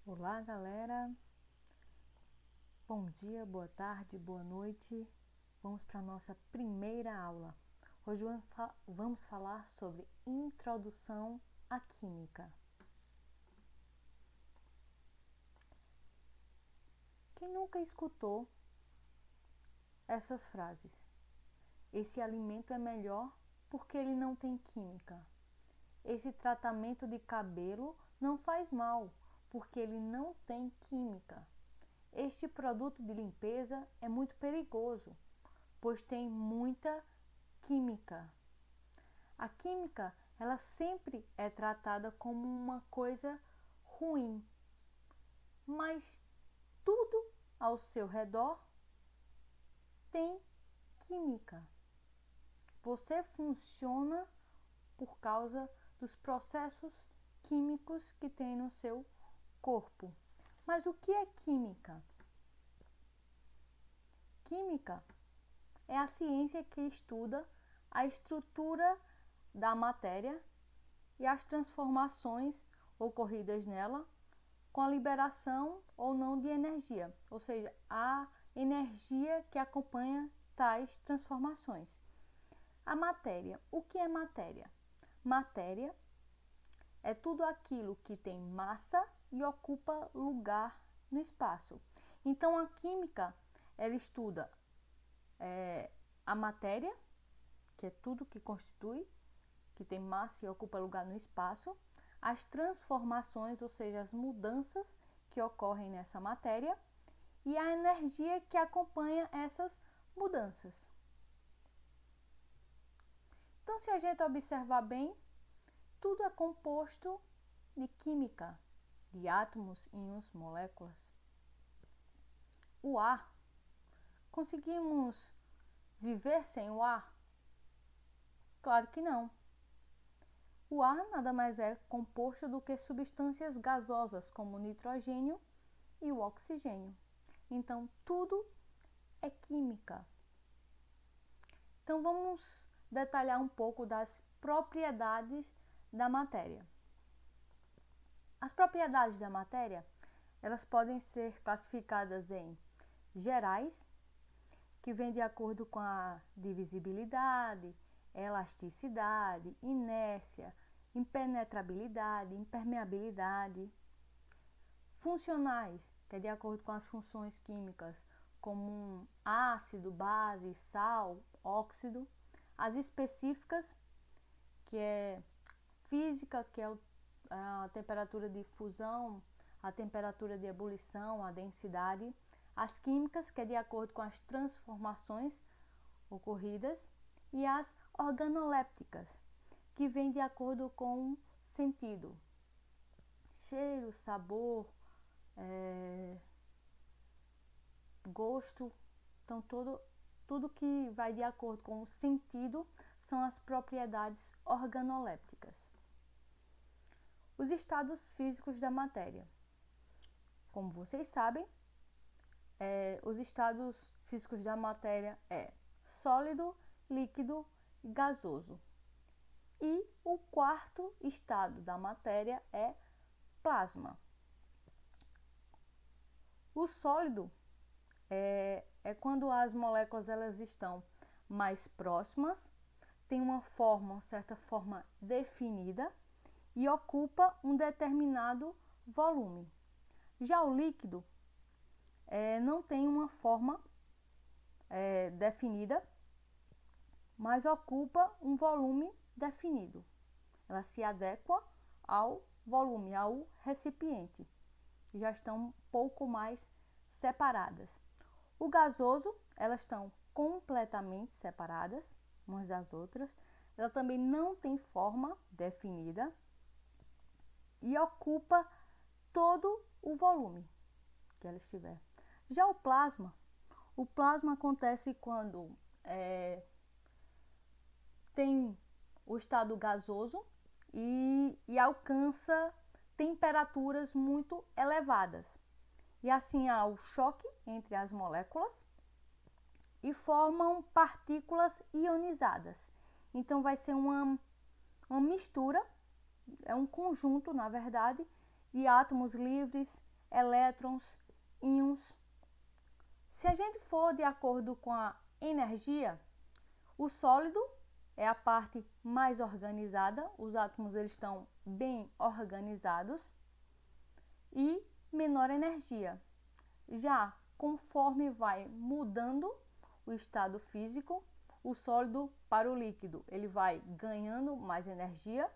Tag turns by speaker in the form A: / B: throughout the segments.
A: Olá, galera. Bom dia, boa tarde, boa noite. Vamos para a nossa primeira aula. Hoje vamos falar sobre introdução à química. Quem nunca escutou essas frases? Esse alimento é melhor porque ele não tem química. Esse tratamento de cabelo não faz mal porque ele não tem química. Este produto de limpeza é muito perigoso, pois tem muita química. A química, ela sempre é tratada como uma coisa ruim, mas tudo ao seu redor tem química. Você funciona por causa dos processos químicos que tem no seu corpo. Mas o que é química? Química é a ciência que estuda a estrutura da matéria e as transformações ocorridas nela com a liberação ou não de energia, ou seja, a energia que acompanha tais transformações. A matéria. O que é matéria? Matéria é tudo aquilo que tem massa e ocupa lugar no espaço. Então, a química, ela estuda a matéria, que é tudo que constitui, que tem massa e ocupa lugar no espaço, as transformações, ou seja, as mudanças que ocorrem nessa matéria, e a energia que acompanha essas mudanças. Então, se a gente observar bem, tudo é composto de química, de átomos, íons, moléculas. O ar. Conseguimos viver sem o ar? Claro que não. O ar nada mais é composto do que substâncias gasosas, como o nitrogênio e o oxigênio. Então, tudo é química. Então, vamos detalhar um pouco das propriedades da matéria. As propriedades da matéria, elas podem ser classificadas em gerais, que vem de acordo com a divisibilidade, elasticidade, inércia, impenetrabilidade, impermeabilidade. Funcionais, que é de acordo com as funções químicas, como ácido, base, sal, óxido. As específicas, que é física, que é a temperatura de fusão, a temperatura de ebulição, a densidade. As químicas, que é de acordo com as transformações ocorridas. E as organolépticas, que vem de acordo com o sentido. Cheiro, sabor, gosto. Então, tudo que vai de acordo com o sentido são as propriedades organolépticas. Os estados físicos da matéria. Como vocês sabem, os estados físicos da matéria é sólido, líquido e gasoso. E o quarto estado da matéria é plasma. O sólido é quando as moléculas elas estão mais próximas, tem uma certa forma definida e ocupa um determinado volume. Já o líquido não tem uma forma definida, mas ocupa um volume definido. Ela se adequa ao volume, ao recipiente. Já estão um pouco mais separadas. O gasoso, elas estão completamente separadas umas das outras. Ela também não tem forma definida e ocupa todo o volume que ela estiver. Já o plasma acontece quando tem o estado gasoso e alcança temperaturas muito elevadas. E assim há o choque entre as moléculas e formam partículas ionizadas. Então vai ser uma mistura, é um conjunto, na verdade, de átomos livres elétrons, íons. Se a gente for de acordo com a energia, o sólido é a parte mais organizada, os átomos eles estão bem organizados e menor energia. Já conforme vai mudando o estado físico, o sólido para o líquido, ele vai ganhando mais energia,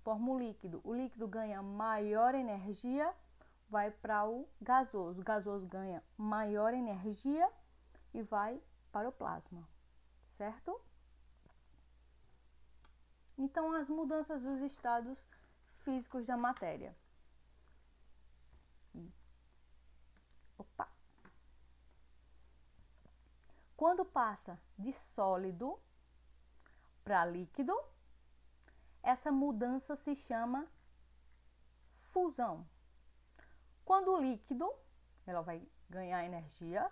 A: forma o líquido. O líquido ganha maior energia, vai para o gasoso. O gasoso ganha maior energia e vai para o plasma, certo? Então, as mudanças dos estados físicos da matéria. Opa! Quando passa de sólido para líquido, essa mudança se chama fusão. Quando o líquido, ela vai ganhar energia,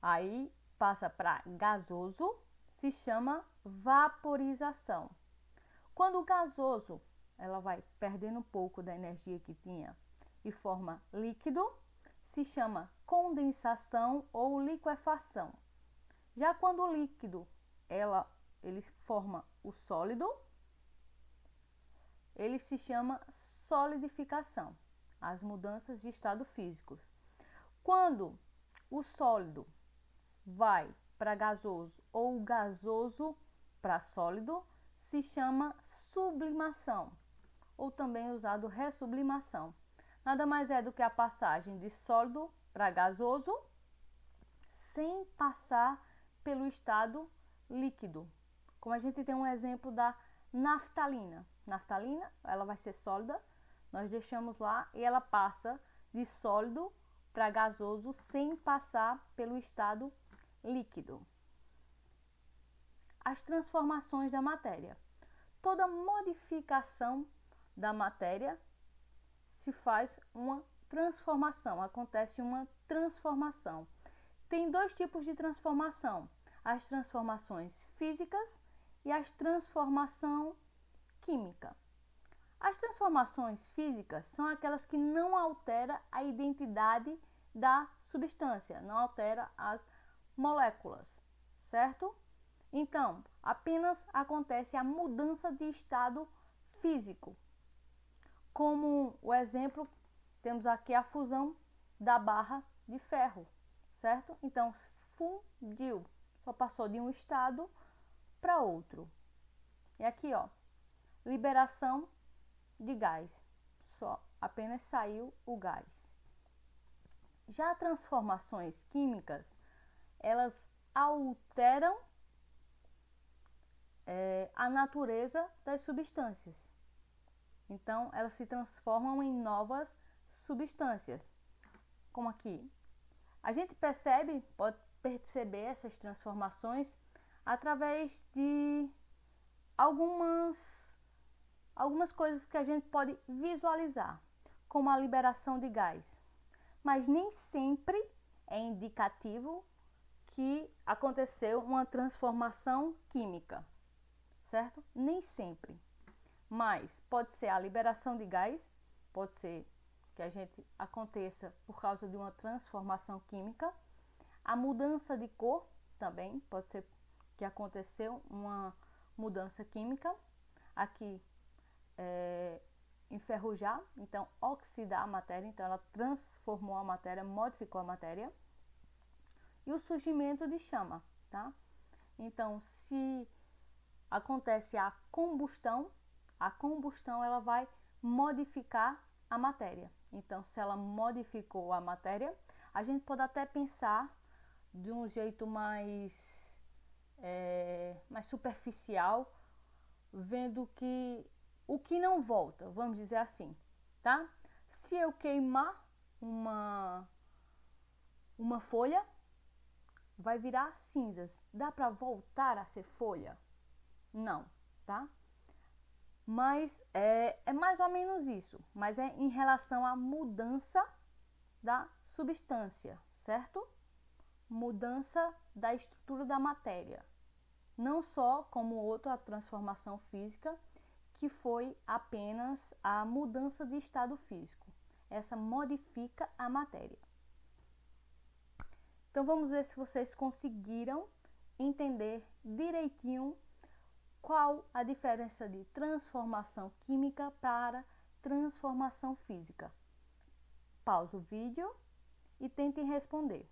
A: aí passa para gasoso, se chama vaporização. Quando o gasoso, ela vai perdendo um pouco da energia que tinha e forma líquido, se chama condensação ou liquefação. Já quando o líquido, ele forma o sólido, ele se chama solidificação, as mudanças de estado físicos. Quando o sólido vai para gasoso ou gasoso para sólido, se chama sublimação, ou também usado ressublimação. Nada mais é do que a passagem de sólido para gasoso sem passar pelo estado líquido. Como a gente tem um exemplo da naftalina. Naftalina, ela vai ser sólida, nós deixamos lá e ela passa de sólido para gasoso sem passar pelo estado líquido. As transformações da matéria. Toda modificação da matéria se faz uma transformação, acontece uma transformação. Tem dois tipos de transformação: as transformações físicas e as transformação química. As transformações físicas são aquelas que não alteram a identidade da substância, não altera as moléculas, certo? Então, apenas acontece a mudança de estado físico. Como o exemplo, temos aqui a fusão da barra de ferro, certo? Então, fundiu, só passou de um estado para outro. E aqui, ó, liberação de gás, só apenas saiu o gás. Já transformações químicas, elas alteram a natureza das substâncias. Então, elas se transformam em novas substâncias. Como aqui. A gente pode perceber essas transformações através de algumas coisas que a gente pode visualizar, como a liberação de gás. Mas nem sempre é indicativo que aconteceu uma transformação química, certo? Nem sempre. Mas pode ser a liberação de gás, pode ser que a gente aconteça por causa de uma transformação química. A mudança de cor também pode ser que aconteceu uma mudança química. Aqui enferrujar, então oxidar a matéria, então ela transformou a matéria, modificou a matéria. E o surgimento de chama, tá? Então, se acontece a combustão ela vai modificar a matéria. Então, se ela modificou a matéria, a gente pode até pensar de um jeito mais superficial, vendo que o que não volta, vamos dizer assim, tá? Se eu queimar uma folha, vai virar cinzas. Dá para voltar a ser folha? Não, tá? Mas é mais ou menos isso, mas é em relação à mudança da substância, certo? Mudança da estrutura da matéria. Não só como outra transformação física, que foi apenas a mudança de estado físico. essa modifica a matéria. Então vamos ver se vocês conseguiram entender direitinho qual a diferença de transformação química para transformação física. Pausa o vídeo e tentem responder.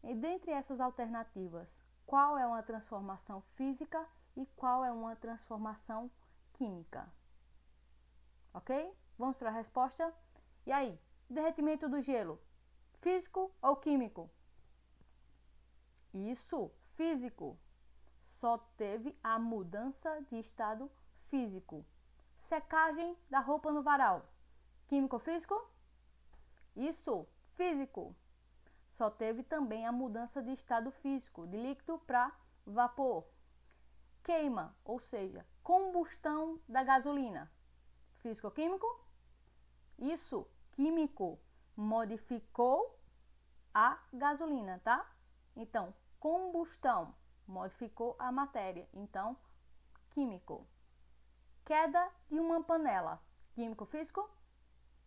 A: E dentre essas alternativas, qual é uma transformação física e qual é uma transformação química? Ok? Vamos para a resposta? E aí, derretimento do gelo, físico ou químico? Isso, físico. Só teve a mudança de estado físico. Secagem da roupa no varal, químico ou físico? Isso, físico. Só teve também a mudança de estado físico, de líquido para vapor. Queima, ou seja, combustão da gasolina, físico ou químico? Isso, químico. Modificou a gasolina, tá? Então, combustão modificou a matéria, então, químico. Queda de uma panela, químico, físico?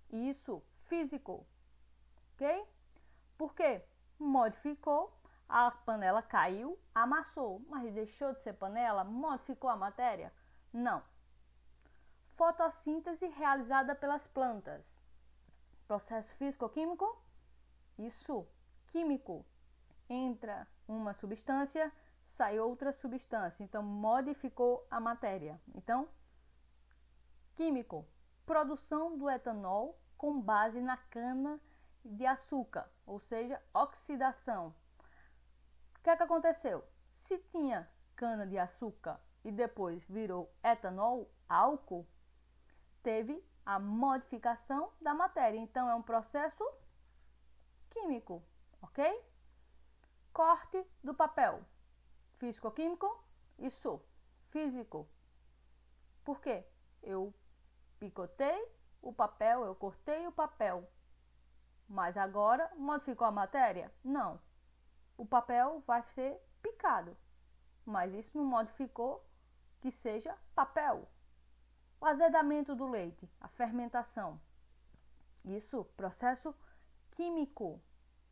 A: Isso, físico. Ok? Por quê? Modificou, a panela caiu, amassou, mas deixou de ser panela? Modificou a matéria? Não. Fotossíntese realizada pelas plantas. Processo físico ou químico? Isso, químico. Entra uma substância, sai outra substância, então modificou a matéria. Então, químico. Produção do etanol com base na cana de açúcar, ou seja, oxidação. O que é que aconteceu? Se tinha cana de açúcar e depois virou etanol, álcool, teve a modificação da matéria. Então, é um processo químico, ok? Corte do papel, físico-químico? Isso, físico. Por quê? Eu picotei o papel, eu cortei o papel. Mas agora modificou a matéria? Não. O papel vai ser picado, mas isso não modificou que seja papel. O azedamento do leite, a fermentação. Isso, processo químico,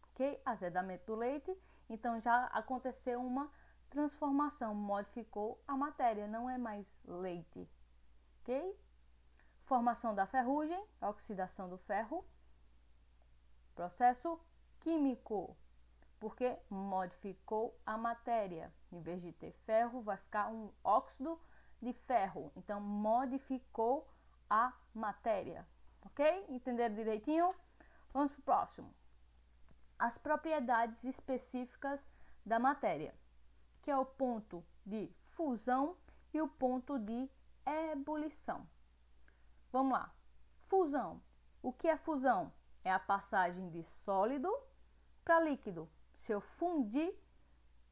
A: ok? Azedamento do leite, então já aconteceu uma transformação, modificou a matéria, não é mais leite, ok? Formação da ferrugem, a oxidação do ferro. Processo químico, porque modificou a matéria. Em vez de ter ferro, vai ficar um óxido de ferro. Então, modificou a matéria. Ok? Entenderam direitinho? Vamos para o próximo. As propriedades específicas da matéria, que é o ponto de fusão e o ponto de ebulição. Vamos lá. Fusão. O que é fusão? É a passagem de sólido para líquido. Se eu fundir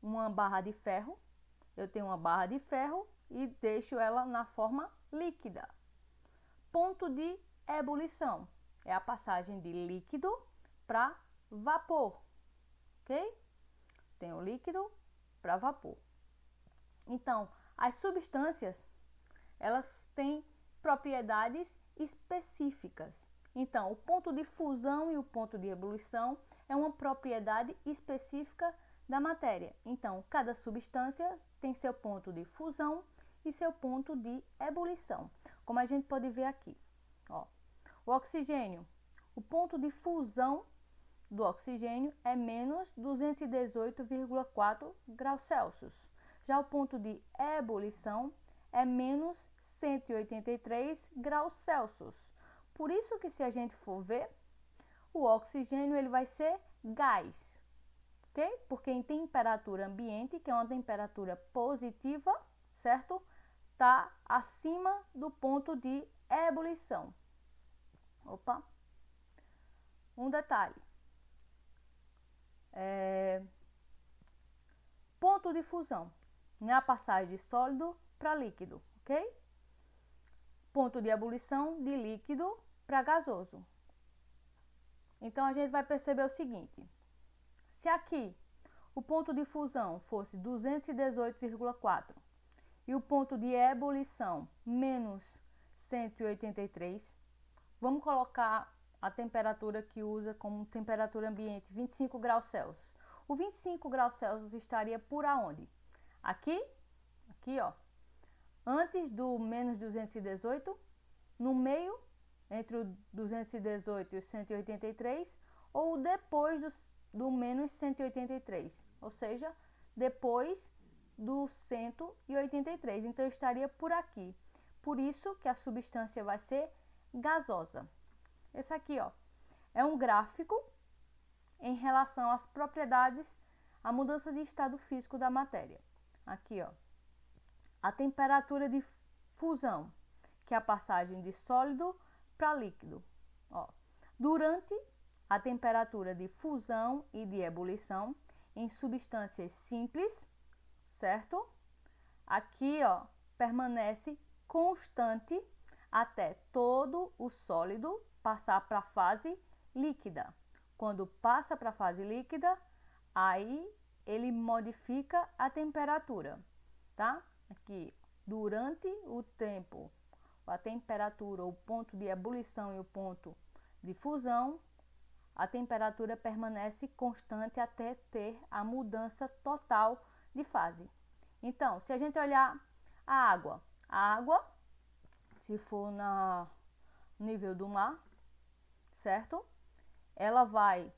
A: uma barra de ferro, eu tenho uma barra de ferro e deixo ela na forma líquida. Ponto de ebulição é a passagem de líquido para vapor, ok? Tem o líquido para vapor. Então, as substâncias, elas têm propriedades específicas. Então, o ponto de fusão e o ponto de ebulição é uma propriedade específica da matéria. Então, cada substância tem seu ponto de fusão e seu ponto de ebulição, como a gente pode ver aqui. Ó, o oxigênio, o ponto de fusão do oxigênio é menos 218,4 graus Celsius. Já o ponto de ebulição é menos 183 graus Celsius. Por isso que, se a gente for ver, o oxigênio ele vai ser gás, ok? Porque em temperatura ambiente, que é uma temperatura positiva, certo? Está acima do ponto de ebulição. Opa! Um detalhe. Ponto de fusão, né? A passagem de sólido para líquido, ok? Ponto de ebulição de líquido para gasoso. Então, a gente vai perceber o seguinte. Se aqui o ponto de fusão fosse 218,4 e o ponto de ebulição menos 183, Vamos colocar a temperatura que usa como temperatura ambiente 25 graus Celsius. O 25 graus Celsius estaria por aonde? Aqui, ó, antes do menos 218, no meio, entre o 218 e o 183, ou depois do menos 183, ou seja, depois do 183. Então, estaria por aqui. Por isso que a substância vai ser gasosa. Esse aqui, ó, é um gráfico em relação às propriedades, à mudança de estado físico da matéria. Aqui, ó, a temperatura de fusão, que é a passagem de sólido para líquido. Ó, durante a temperatura de fusão e de ebulição em substâncias simples, certo? Aqui, ó, permanece constante até todo o sólido passar para a fase líquida. Quando passa para a fase líquida, aí ele modifica a temperatura, tá? Aqui, durante o tempo, a temperatura, o ponto de ebulição e o ponto de fusão, a temperatura permanece constante até ter a mudança total de fase. Então, se a gente olhar a água, se for no nível do mar, certo? Ela vai,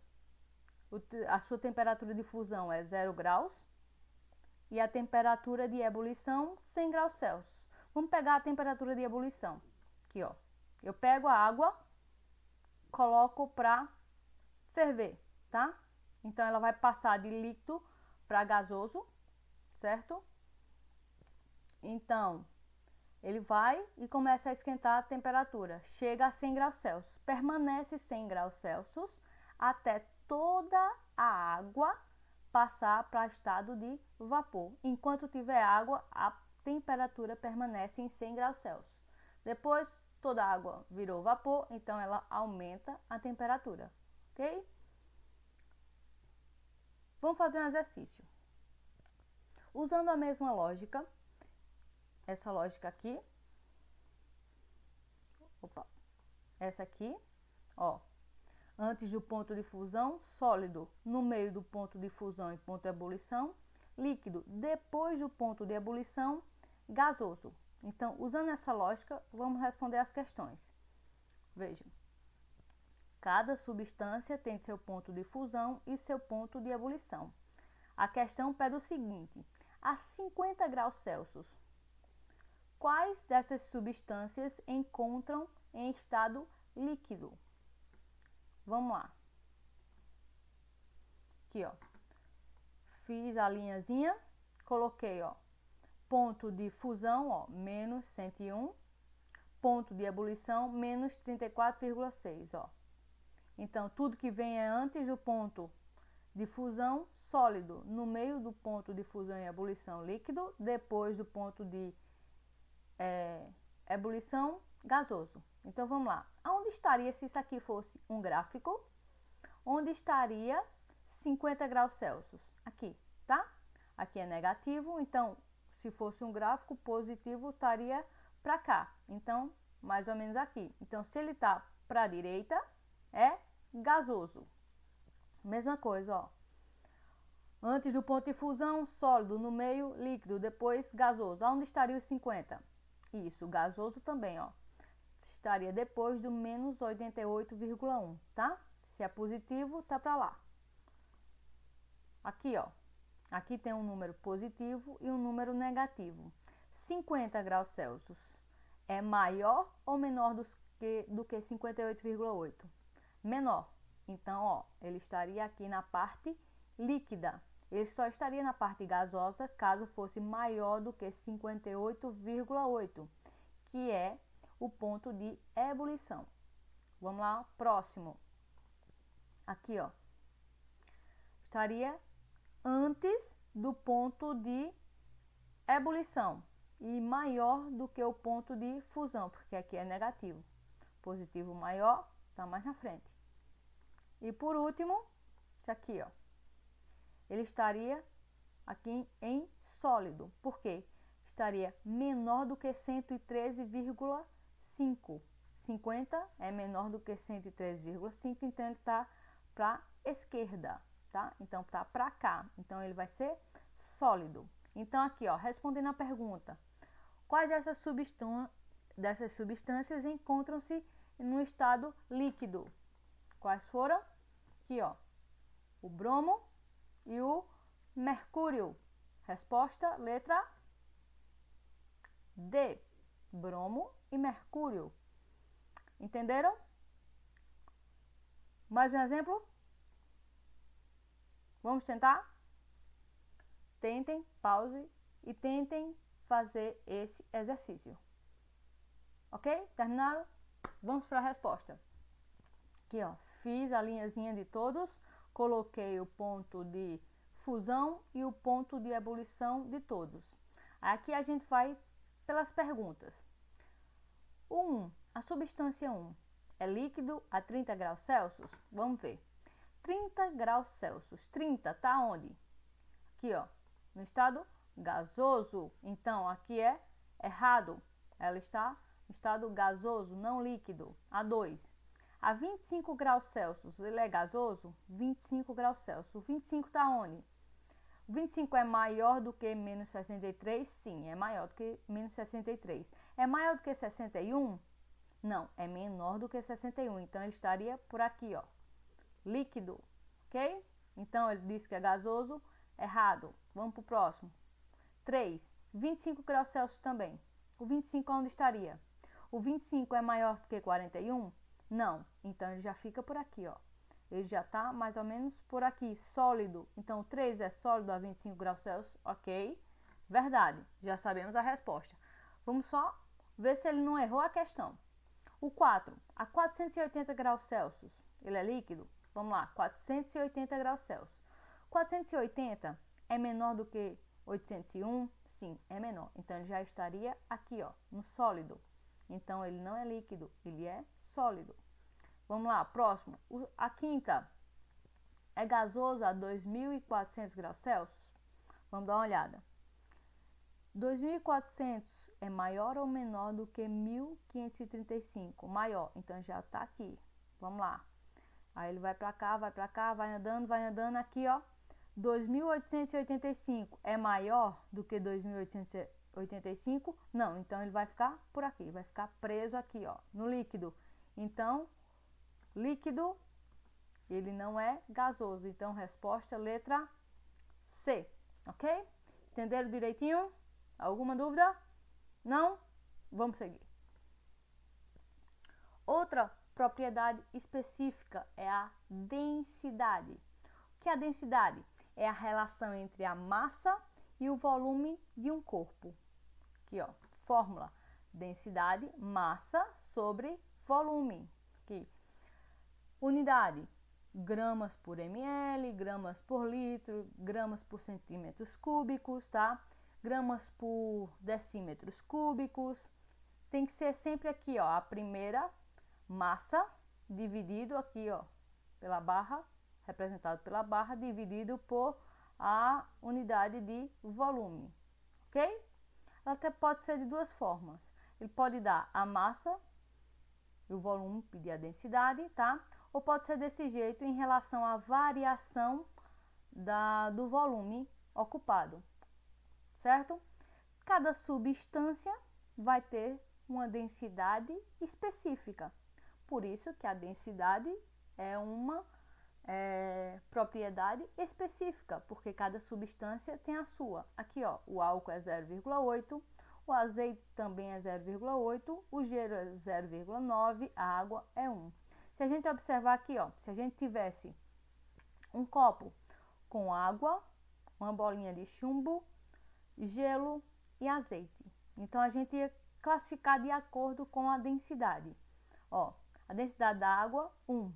A: a sua temperatura de fusão é 0 graus e a temperatura de ebulição 100 graus Celsius. Vamos pegar a temperatura de ebulição. Aqui, ó. Eu pego a água, coloco para ferver, tá? Então, ela vai passar de líquido para gasoso, certo? Então, ele vai e começa a esquentar a temperatura. Chega a 100 graus Celsius. Permanece 100 graus Celsius até toda a água passar para estado de vapor. Enquanto tiver água, a temperatura permanece em 100 graus Celsius. Depois, toda a água virou vapor, então ela aumenta a temperatura, ok? Vamos fazer um exercício. Usando a mesma lógica, essa lógica aqui, essa aqui, ó, antes do ponto de fusão, sólido no meio do ponto de fusão e ponto de ebulição, líquido depois do ponto de ebulição, gasoso. Então, usando essa lógica, vamos responder as questões. Vejam, cada substância tem seu ponto de fusão e seu ponto de ebulição. A questão pede o seguinte: a 50 graus Celsius, quais dessas substâncias encontram em estado líquido? Vamos lá. Aqui, ó. Fiz a linhazinha, coloquei, ó, ponto de fusão, ó, menos 101, ponto de ebulição, menos 34,6, ó. Então, tudo que vem é antes do ponto de fusão, sólido, no meio do ponto de fusão e ebulição, líquido, depois do ponto de ebulição, gasoso. Então, vamos lá. Onde estaria, se isso aqui fosse um gráfico, onde estaria 50 graus Celsius? Aqui, tá? Aqui é negativo, então, se fosse um gráfico, positivo estaria para cá. Então, mais ou menos aqui. Então, se ele está para a direita, é gasoso. Mesma coisa, ó. Antes do ponto de fusão, sólido, no meio, líquido, depois gasoso. Onde estaria os 50? Isso, gasoso também, ó. Estaria depois do menos 88,1, tá? Se é positivo, tá para lá. Aqui, ó. Aqui tem um número positivo e um número negativo. 50 graus Celsius é maior ou menor do que 58,8? Menor. Então, ó, ele estaria aqui na parte líquida. Ele só estaria na parte gasosa caso fosse maior do que 58,8, que é o ponto de ebulição. Vamos lá, próximo. Aqui, ó. Estaria antes do ponto de ebulição e maior do que o ponto de fusão, porque aqui é negativo. Positivo maior, tá mais na frente. E por último, isso aqui, ó. Ele estaria aqui em sólido. Por quê? Estaria menor do que 113,5. 50 é menor do que 103,5, então ele está para a esquerda, tá? Então tá para cá, então ele vai ser sólido. Então aqui, ó, respondendo a pergunta, quais dessas substâncias encontram-se no estado líquido? Quais foram? Aqui, ó, o bromo e o mercúrio. Resposta, letra D, bromo e mercúrio. Entenderam? Mais um exemplo? Vamos tentar? Tentem, pause e tentem fazer esse exercício. Ok? Terminaram? Vamos para a resposta. Aqui, ó, fiz a linhazinha de todos, coloquei o ponto de fusão e o ponto de ebulição de todos. Aqui a gente vai pelas perguntas. O 1, a substância 1 é líquido a 30 graus Celsius? Vamos ver. 30 graus Celsius. 30 tá onde? Aqui, ó, no estado gasoso. Então, aqui é errado. Ela está no estado gasoso, não líquido. A 2. A 25 graus Celsius, ele é gasoso? 25 graus Celsius. O 25 tá onde? O 25 é maior do que menos 63? Sim, é maior do que menos 63. É maior do que 61? Não, é menor do que 61. Então, ele estaria por aqui, ó. Líquido, ok? Então, ele disse que é gasoso, errado. Vamos para o próximo. 3. 25 graus Celsius também. O 25 onde estaria? O 25 é maior do que 41? Não. Então, ele já fica por aqui, ó. Ele já está mais ou menos por aqui, sólido. Então, o 3 é sólido a 25 graus Celsius, ok? Verdade, já sabemos a resposta. Vamos só ver se ele não errou a questão. O 4, a 480 graus Celsius, ele é líquido? Vamos lá, 480 graus Celsius. 480 é menor do que 801? Sim, é menor. Então, ele já estaria aqui, ó, no sólido. Então, ele não é líquido, ele é sólido. Vamos lá, próximo. A quinta é gasoso a 2.400 graus Celsius? Vamos dar uma olhada. 2.400 é maior ou menor do que 1.535? Maior, então já está aqui. Vamos lá. Aí ele vai para cá, vai andando aqui, ó. 2.885 é maior do que 2.885? Não, então ele vai ficar por aqui, vai ficar preso aqui, ó, no líquido. Então, líquido, ele não é gasoso. Então, resposta letra C, ok? Entenderam direitinho? Alguma dúvida? Não? Vamos seguir. Outra propriedade específica é a densidade. O que é a densidade? É a relação entre a massa e o volume de um corpo. Aqui, ó, fórmula. Densidade, massa sobre volume. Aqui. Unidade, gramas por ml, gramas por litro, gramas por centímetros cúbicos, tá? Gramas por decímetros cúbicos. Tem que ser sempre aqui, ó, a primeira massa dividido aqui, ó, pela barra, representado pela barra, dividido por a unidade de volume, ok? Ela até pode ser de duas formas. Ele pode dar a massa e o volume, pedir a densidade, tá? Ou pode ser desse jeito em relação à variação do volume ocupado, certo? Cada substância vai ter uma densidade específica. Por isso que a densidade é uma propriedade específica, porque cada substância tem a sua. Aqui, ó, o álcool é 0,8, o azeite também é 0,8, o gelo é 0,9, a água é 1. Se a gente observar aqui, ó, se a gente tivesse um copo com água, uma bolinha de chumbo, gelo e azeite, então a gente ia classificar de acordo com a densidade. Ó, a densidade da água, 1.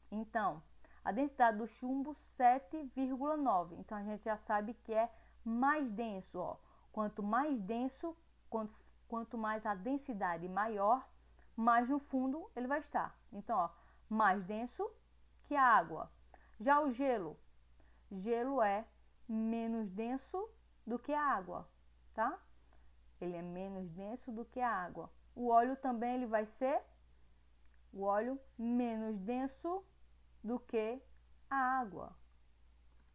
A: Então, a densidade do chumbo, 7,9. Então, a gente já sabe que é mais denso, ó. Quanto mais denso, quanto mais a densidade maior, mais no fundo ele vai estar. Então, ó, mais denso que a água. Já o gelo é menos denso do que a água, tá? Ele é menos denso do que a água. O óleo também ele vai ser o óleo menos denso do que a água,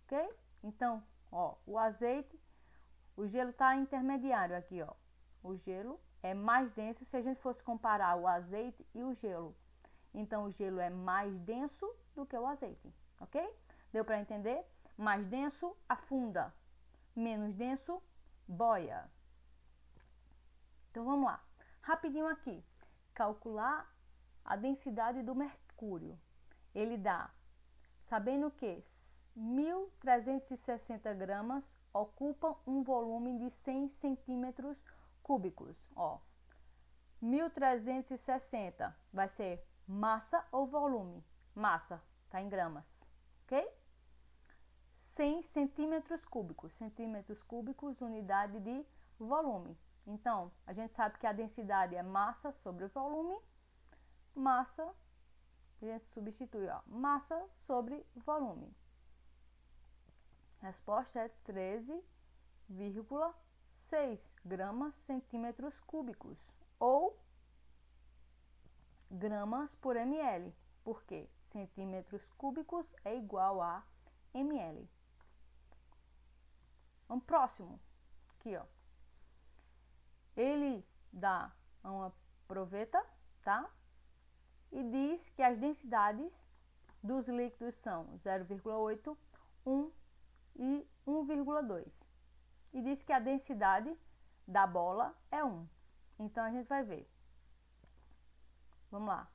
A: ok? Então, ó, o azeite, o gelo está intermediário aqui, ó. O gelo é mais denso se a gente fosse comparar o azeite e o gelo. Então, o gelo é mais denso do que o azeite, ok? Deu para entender? Mais denso, afunda. Menos denso, boia. Então, vamos lá. Rapidinho aqui. Calcular a densidade do mercúrio. Ele dá, sabendo que 1.360 gramas ocupam um volume de 100 centímetros cúbicos. Ó, 1.360 vai ser massa ou volume? Massa, tá em gramas, ok? 100 centímetros cúbicos, unidade de volume. Então, a gente sabe que a densidade é massa sobre volume, massa, a gente substitui, ó, massa sobre volume. A resposta é 13,6 gramas centímetros cúbicos, ou gramas por ml, porque centímetros cúbicos é igual a ml. Vamos próximo, aqui ó. Ele dá uma proveta, tá? E diz que as densidades dos líquidos são 0,8, 1 e 1,2. E diz que a densidade da bola é 1. Então, a gente vai ver. Vamos lá.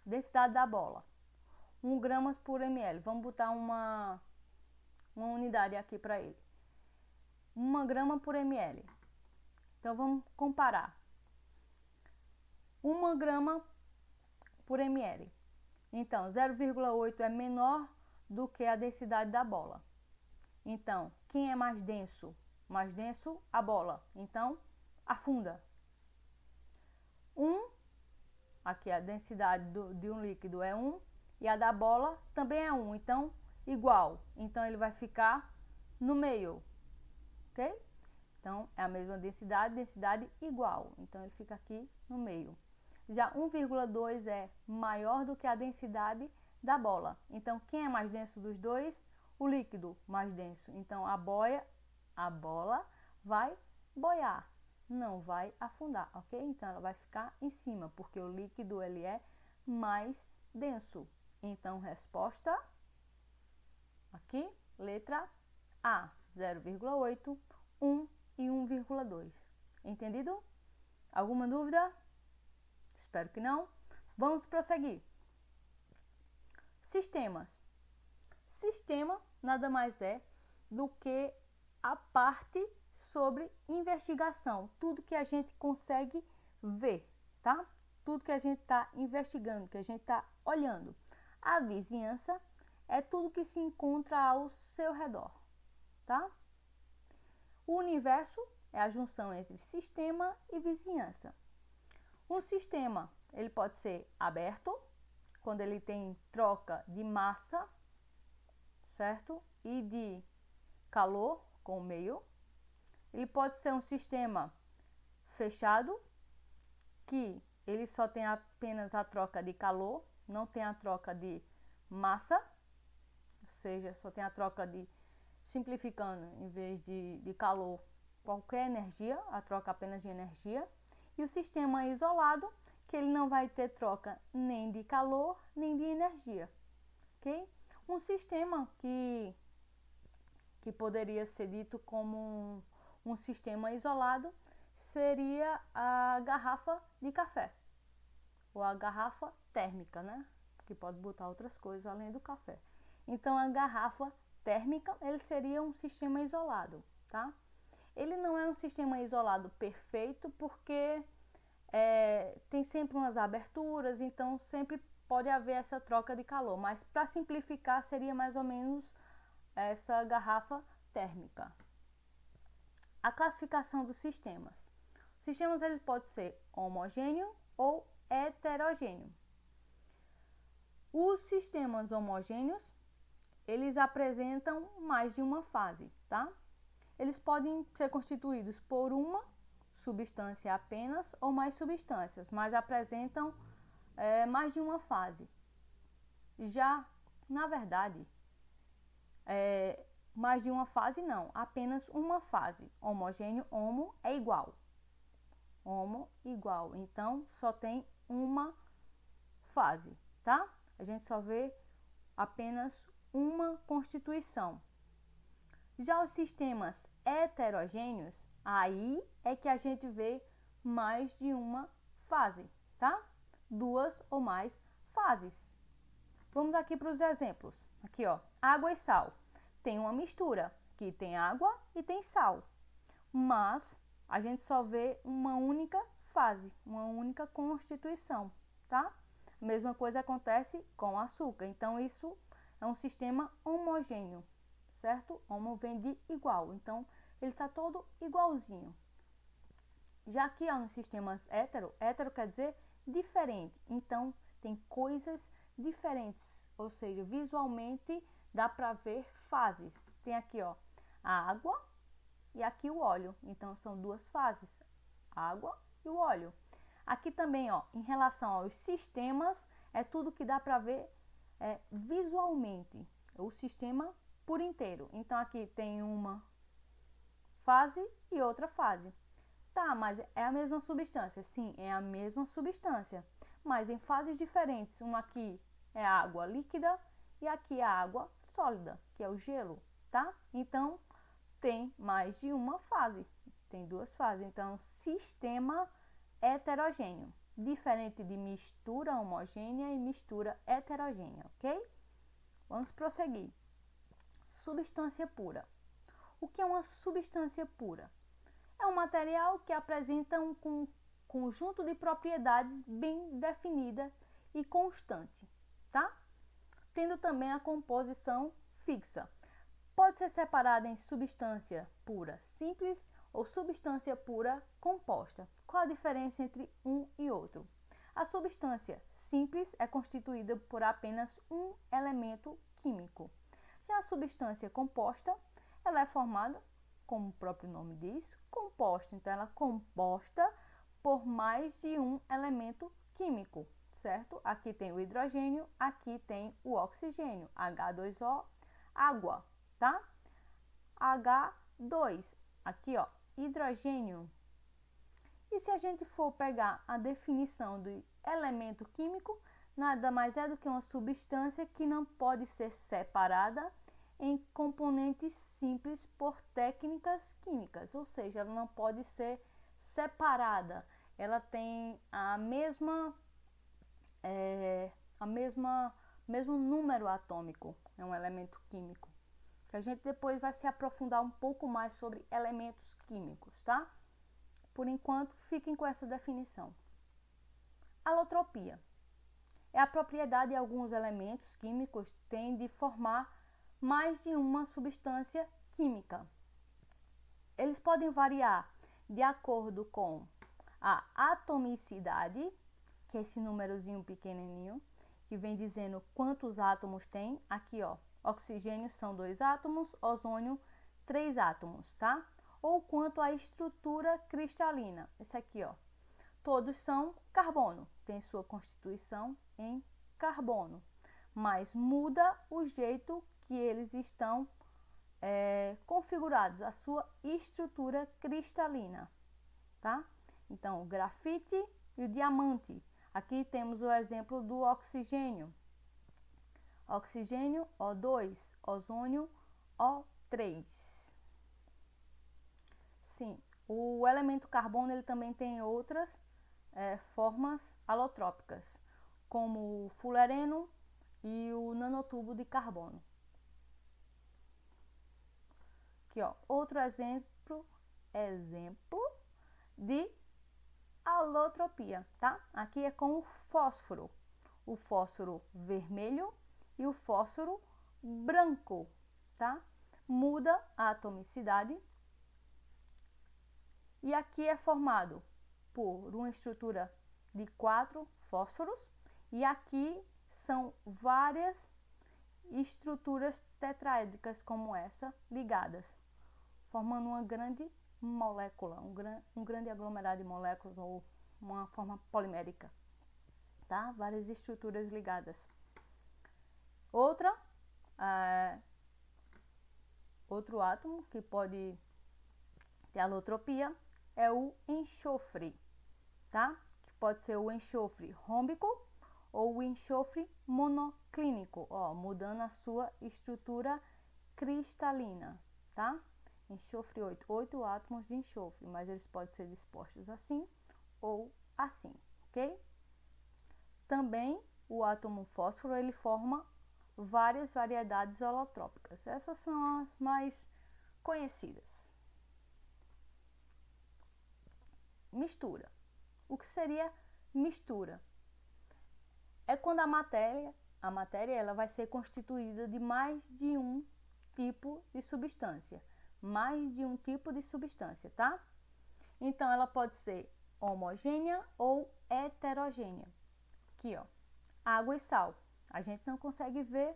A: Densidade da bola. 1 gramas por ml. Vamos botar uma unidade aqui para ele. 1 grama por ml. Então, vamos comparar. 1 grama por ml. Então, 0,8 é menor do que a densidade da bola. Então, quem é mais denso? Mais denso, a bola. Então, afunda. 1, aqui a densidade de um líquido é 1, e a da bola também é 1, então, igual. Então, ele vai ficar no meio, ok? Então, é a mesma densidade, densidade igual. Então, ele fica aqui no meio. Já 1,2 é maior do que a densidade da bola. Então, quem é mais denso dos dois? O líquido mais denso. Então, a bola vai boiar, não vai afundar, ok? Então, ela vai ficar em cima, porque o líquido ele é mais denso. Então, resposta aqui, letra A, 0,8, 1 e 1,2. Entendido? Alguma dúvida? Espero que não. Vamos prosseguir. Sistemas. Sistema nada mais é do que a parte sobre investigação. Tudo que a gente consegue ver, tá? Tudo que a gente está investigando, que a gente está olhando. A vizinhança é tudo que se encontra ao seu redor, tá? O universo é a junção entre sistema e vizinhança. Um sistema, ele pode ser aberto, quando ele tem troca de massa, certo? E de calor com o meio. Ele pode ser um sistema fechado, que ele só tem apenas a troca de calor, não tem a troca de massa, ou seja, só tem a troca de, simplificando, em vez de calor, qualquer energia, a troca apenas de energia. E o sistema isolado, que ele não vai ter troca nem de calor, nem de energia, ok? Um sistema que poderia ser dito como um sistema isolado seria a garrafa de café, ou a garrafa térmica, né? Que pode botar outras coisas além do café. Então, a garrafa térmica, ele seria um sistema isolado, tá? Ele não é um sistema isolado perfeito, porque tem sempre umas aberturas, então sempre pode haver essa troca de calor, mas para simplificar seria mais ou menos essa garrafa térmica. A classificação dos sistemas. Os sistemas eles podem ser homogêneo ou heterogêneo. Os sistemas homogêneos, eles apresentam mais de uma fase, tá? Eles podem ser constituídos por uma substância apenas ou mais substâncias, mas apresentam mais de uma fase. Já, na verdade, mais de uma fase não, apenas uma fase. Homogêneo, homo é igual. Homo igual, então só tem uma fase, tá? A gente só vê apenas uma constituição. Já os sistemas heterogêneos, aí é que a gente vê mais de uma fase, tá? Duas ou mais fases. Vamos aqui para os exemplos. Aqui, ó, água e sal. Tem uma mistura, que tem água e tem sal. Mas a gente só vê uma única fase, uma única constituição, tá? A mesma coisa acontece com açúcar. Então, isso é um sistema homogêneo, certo? Homo vem de igual. Então, ele está todo igualzinho. Já que nos sistemas hétero quer dizer diferente. Então, tem coisas diferentes. Ou seja, visualmente dá para ver fases. Tem aqui, ó, a água e aqui o óleo. Então, são duas fases, água e o óleo. Aqui também, ó, em relação aos sistemas, é tudo que dá para ver visualmente, o sistema por inteiro. Então, aqui tem uma fase e outra fase. Tá, mas é a mesma substância? Sim, é a mesma substância, mas em fases diferentes. Uma aqui é água líquida e aqui é água sólida, que é o gelo, tá? Então, tem mais de uma fase, tem duas fases. Então, sistema heterogêneo, diferente de mistura homogênea e mistura heterogênea, ok? Vamos prosseguir. Substância pura. O que é uma substância pura? É um material que apresenta um conjunto de propriedades bem definida e constante, tá? Tendo também a composição fixa. Pode ser separada em substância pura simples ou substância pura composta. Qual a diferença entre um e outro? A substância simples é constituída por apenas um elemento químico. Já a substância composta, ela é formada, como o próprio nome diz, composta. Então, ela é composta por mais de um elemento químico, certo? Aqui tem o hidrogênio, aqui tem o oxigênio, H2O, água, tá? H2, aqui, ó, hidrogênio. E se a gente for pegar a definição do elemento químico, nada mais é do que uma substância que não pode ser separada em componentes simples por técnicas químicas, ou seja, ela não pode ser separada. Ela tem mesmo número atômico, é um elemento químico. Que a gente depois vai se aprofundar um pouco mais sobre elementos químicos, tá? Por enquanto, fiquem com essa definição. Alotropia é a propriedade de alguns elementos químicos têm de formar mais de uma substância química. Eles podem variar de acordo com a atomicidade, que é esse númerozinho pequenininho, que vem dizendo quantos átomos tem. Aqui, ó, oxigênio são 2 átomos, ozônio 3 átomos, tá? Ou quanto à estrutura cristalina. Esse aqui, ó, todos são carbono, tem sua constituição em carbono, mas muda o jeito que eles estão configurados, a sua estrutura cristalina, tá? Então, o grafite e o diamante. Aqui temos o exemplo do oxigênio. Oxigênio, O2, ozônio, O3. Sim, o elemento carbono ele também tem outras formas alotrópicas, como o fulereno e o nanotubo de carbono. Aqui, ó, outro exemplo de alotropia, tá? Aqui é com o fósforo vermelho e o fósforo branco, tá? Muda a atomicidade e aqui é formado por uma estrutura de 4 fósforos e aqui são várias estruturas tetraédricas como essa ligadas, formando uma grande molécula, um grande aglomerado de moléculas ou uma forma polimérica. tá? Várias estruturas ligadas. Outro átomo que pode ter alotropia é o enxofre, tá? Que pode ser o enxofre rômbico ou o enxofre monoclínico, ó, mudando a sua estrutura cristalina, tá? Enxofre 8 átomos de enxofre, mas eles podem ser dispostos assim ou assim, ok? Também o átomo fósforo, ele forma várias variedades holotrópicas. Essas são as mais conhecidas. Mistura. O que seria mistura? É quando a matéria ela vai ser constituída de mais de um tipo de substância. Mais de um tipo de substância, tá? Então, ela pode ser homogênea ou heterogênea. Aqui, ó, água e sal. A gente não consegue ver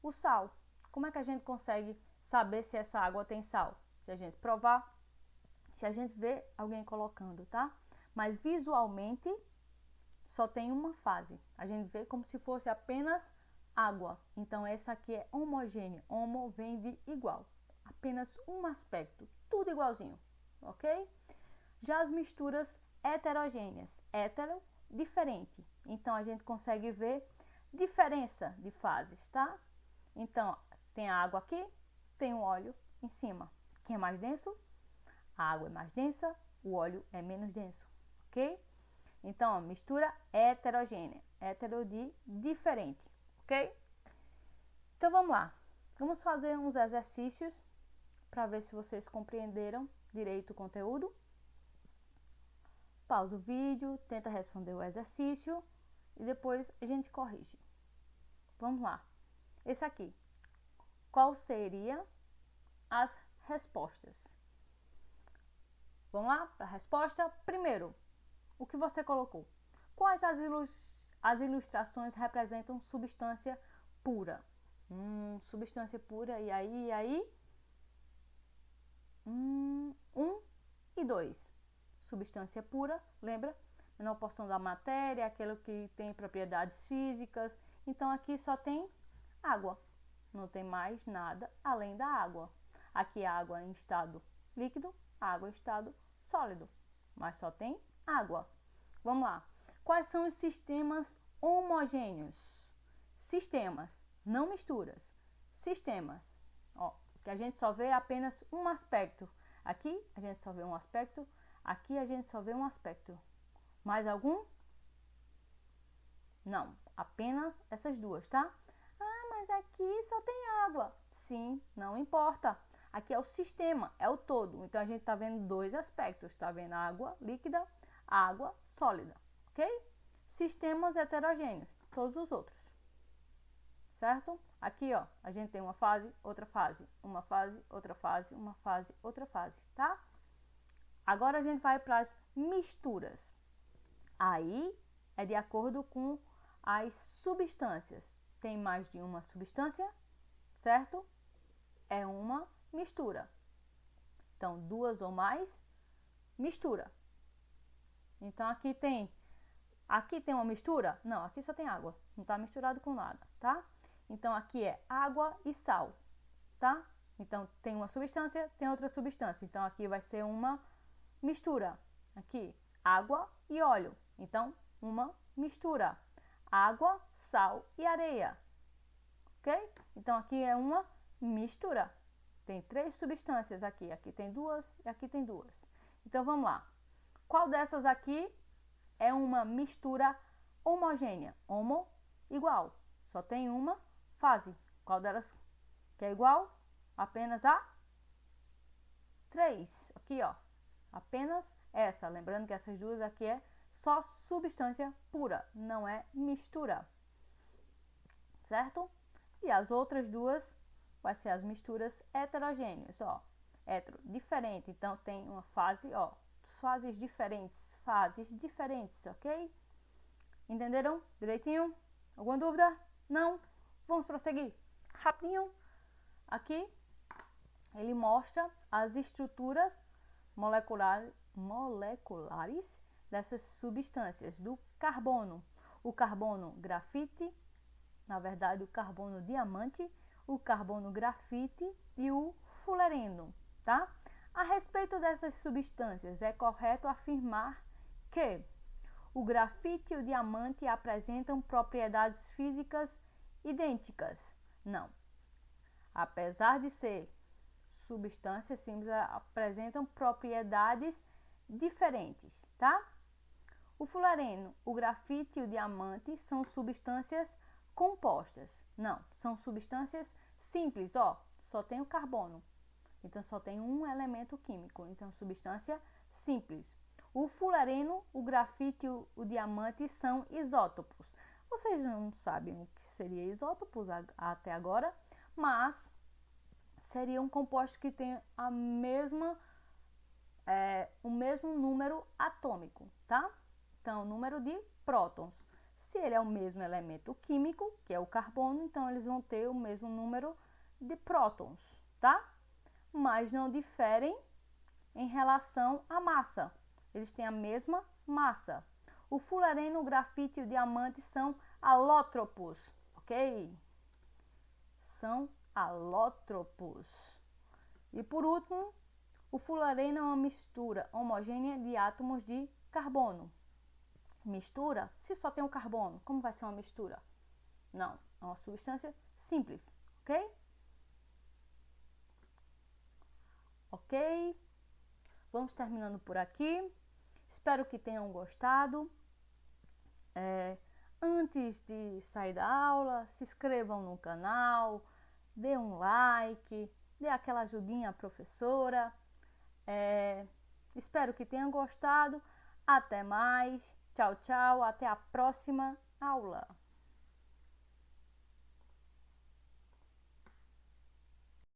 A: o sal. Como é que a gente consegue saber se essa água tem sal? Se a gente provar, se a gente vê alguém colocando, tá? Mas visualmente só tem uma fase. A gente vê como se fosse apenas água. Então essa aqui é homogênea. Homo vem de igual. Apenas um aspecto, tudo igualzinho, ok? Já as misturas heterogêneas, hétero, diferente. Então a gente consegue ver diferença de fases, tá? Então tem a água aqui, tem o óleo em cima. Quem é mais denso? A água é mais densa, o óleo é menos denso, ok? Então, ó, mistura heterogênea, hétero de diferente, ok? Então vamos lá, vamos fazer uns exercícios para ver se vocês compreenderam direito o conteúdo. Pausa o vídeo, tenta responder o exercício e depois a gente corrige. Vamos lá. Esse aqui. Qual seria as respostas? Vamos lá para a resposta. Primeiro, o que você colocou? Quais as ilustrações representam substância pura? Substância pura, e aí? 1 e 2. Substância pura, lembra? Menor porção da matéria, aquilo que tem propriedades físicas. Então aqui só tem água, não tem mais nada além da água. Aqui a água em estado líquido, água em estado sólido, mas só tem água. Vamos lá. Quais são os sistemas homogêneos? Sistemas, não misturas. Sistemas, ó, que a gente só vê apenas um aspecto. Aqui a gente só vê um aspecto, aqui a gente só vê um aspecto. Mais algum? Não, apenas essas duas, tá? Ah, mas aqui só tem água. Sim, não importa. Aqui é o sistema, é o todo. Então a gente tá vendo dois aspectos, tá vendo água líquida, água sólida, ok? Sistemas heterogêneos, todos os outros, certo? Aqui, ó, a gente tem uma fase, outra fase, uma fase, outra fase, uma fase, outra fase, tá? Agora a gente vai para as misturas. Aí é de acordo com as substâncias. Tem mais de uma substância, certo? É uma mistura. Então, duas ou mais, mistura. Então, aqui tem uma mistura? Não, aqui só tem água. Não está misturado com nada, tá? Então, aqui é água e sal, tá? Então, tem uma substância, tem outra substância. Então, aqui vai ser uma mistura. Aqui, água e óleo. Então, uma mistura. Água, sal e areia. Ok? Então, aqui é uma mistura. Tem 3 substâncias aqui. Aqui tem 2 e aqui tem 2. Então, vamos lá. Qual dessas aqui é uma mistura homogênea? Homo, igual. Só tem uma fase. Qual delas que é igual? Apenas a 3. Aqui, ó. Apenas essa. Lembrando que essas duas aqui é só substância pura, não é mistura. Certo? E as outras duas vai ser as misturas heterogêneas, ó. Hétero, diferente. Então tem uma fase, ó, fases diferentes, ok? Entenderam direitinho? Alguma dúvida? Não? Vamos prosseguir. Rapidinho. Aqui ele mostra as estruturas moleculares dessas substâncias do carbono. o carbono grafite, na verdade o carbono diamante, o carbono grafite e o fulereno, tá? A respeito dessas substâncias, é correto afirmar que o grafite e o diamante apresentam propriedades físicas idênticas? Não. Apesar de ser substâncias simples, apresentam propriedades diferentes, tá? O fulereno, o grafite e o diamante são substâncias compostas. Não, são substâncias simples, ó, só tem o carbono. Então só tem um elemento químico, então substância simples. O fulereno, o grafite e o diamante são isótopos. Vocês não sabem o que seria isótopos até agora, mas seriam compostos que têm a mesma, o mesmo número atômico, tá? Então, o número de prótons. Se ele é o mesmo elemento químico, que é o carbono, então eles vão ter o mesmo número de prótons, tá? Mas não diferem em relação à massa. Eles têm a mesma massa. O fulereno, o grafite e o diamante são alótropos, ok? São alótropos. E por último, o fulereno é uma mistura homogênea de átomos de carbono. Mistura? Se só tem o carbono, como vai ser uma mistura? Não, é uma substância simples, ok? Ok? Vamos terminando por aqui. Espero que tenham gostado. Antes de sair da aula, se inscrevam no canal, dê um like, dê aquela ajudinha à professora. Espero que tenham gostado. Até mais. Tchau, tchau. Até a próxima aula.